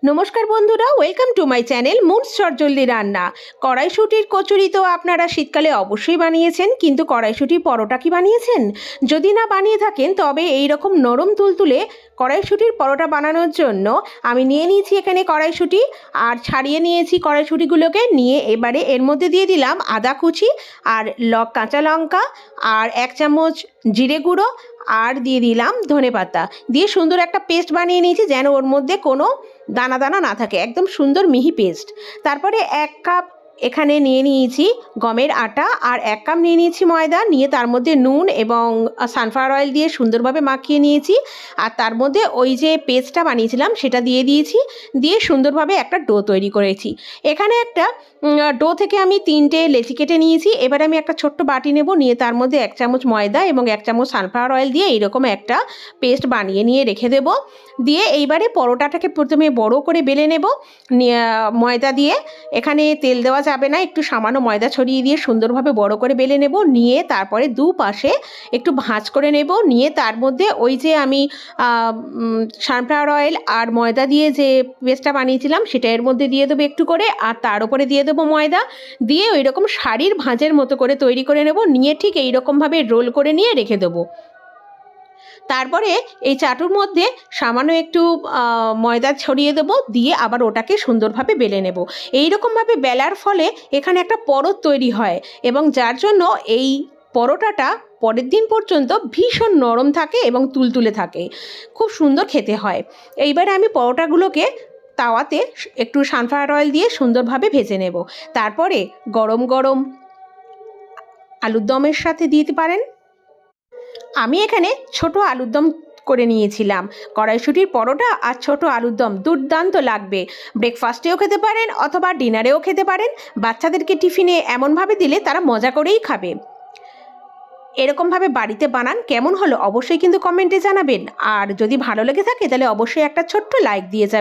নমস্কার বন্ধুরা, welcome to my channel moods চটজলদি রান্না। কড়াইশুঁটির কচুরি তো আপনারা শীতকালে অবশ্যই বানিয়েছেন, কিন্তু কড়াইশুঁটির পরোটা কি বানিয়েছেন? যদি না বানিয়ে থাকেন তবে এই রকম নরম তুলতুলে কড়াইশুঁটির পরোটা বানানোর জন্য আমি নিয়ে নিয়েছি এখানে কড়াইশুঁটি আর ছাড়িয়ে নিয়েছি কড়াইশুঁটিগুলোকে। নিয়ে এবারে এর মধ্যে দিয়ে দিলাম আদা কুচি আর কাঁচা লঙ্কা আর 1 চামচ জিরে গুঁড়ো আর দিয়ে দিলাম ধনেপাতা, দিয়ে সুন্দর একটা পেস্ট বানিয়ে নিয়েছি যেন ওর মধ্যে কোনো দানা দানা না থাকে, একদম সুন্দর মিহি পেস্ট। তারপরে 1 কাপ এখানে নিয়ে নিয়েছি গমের আটা আর 1 কাপ নিয়ে নিয়েছি ময়দা, নিয়ে তার মধ্যে নুন এবং সানফ্লাওয়ার অয়েল দিয়ে সুন্দরভাবে মাখিয়ে নিয়েছি। আর তার মধ্যে ওই যে পেস্টটা বানিয়েছিলাম সেটা দিয়ে দিয়েছি, দিয়ে সুন্দরভাবে একটা ডো তৈরি করেছি। এখানে একটা ডো থেকে আমি 3টে লেচি কেটে নিয়েছি। এবার আমি একটা ছোট্ট বাটি নেব, নিয়ে তার মধ্যে 1 চামচ ময়দা এবং 1 চামচ সানফ্লাওয়ার অয়েল দিয়ে এইরকম একটা পেস্ট বানিয়ে নিয়ে রেখে দেব। দিয়ে এইবারে পরোটাটাকে প্রথমে বড় করে বেলে নেব ময়দা দিয়ে। এখানে তেল দেওয়া যাবে না, একটু সামান্য ময়দা ছড়িয়ে দিয়ে সুন্দরভাবে বড় করে বেলে নেব। নিয়ে তারপরে দুপাশে একটু ভাঁজ করে নেব, নিয়ে তার মধ্যে ওই যে আমি সানফ্লাওয়ার অয়েল আর ময়দা দিয়ে যে পেস্টটা বানিয়েছিলাম সেটা এর মধ্যে দিয়ে দেবো একটু করে, আর তার উপরে দিয়ে দেবো ময়দা, দিয়ে ওই রকম শাড়ির ভাঁজের মতো করে তৈরি করে নেব। নিয়ে ঠিক এই রকমভাবে রোল করে নিয়ে রেখে দেবো। তারপরে এই চাটুর মধ্যে সামান্য একটু ময়দা ছড়িয়ে দেবো, দিয়ে আবার ওটাকে সুন্দরভাবে বেলে নেব। এই রকমভাবে বেলার ফলে এখানে একটা পরত তৈরি হয় এবং যার জন্য এই পরোটাটা পরের দিন পর্যন্ত ভীষণ নরম থাকে এবং তুলতুলে থাকে, খুব সুন্দর খেতে হয়। এইবারে আমি পরোটাগুলোকে তাওয়াতে একটু সানফ্লাওয়ার অয়েল দিয়ে সুন্দরভাবে ভেজে নেব। তারপরে গরম গরম আলুর দমের সাথে দিতে পারেন। আমি এখানে ছোট আলুর দম করে নিয়েছিলাম। কড়াইশুঁটির পরোটা আর ছোট আলুর দম দুর্দান্ত লাগবে। ব্রেকফাস্টেও খেতে পারেন অথবা ডিনারেও খেতে পারেন। বাচ্চাদেরকে টিফিনে এমনভাবে দিলে তারা মজা করেই খাবে। এরকমভাবে বাড়িতে বানান, কেমন হলো অবশ্যই কিন্তু কমেন্টে জানাবেন। আর যদি ভালো লেগে থাকে তাহলে অবশ্যই একটা ছোট্ট লাইক দিয়ে যাবেন।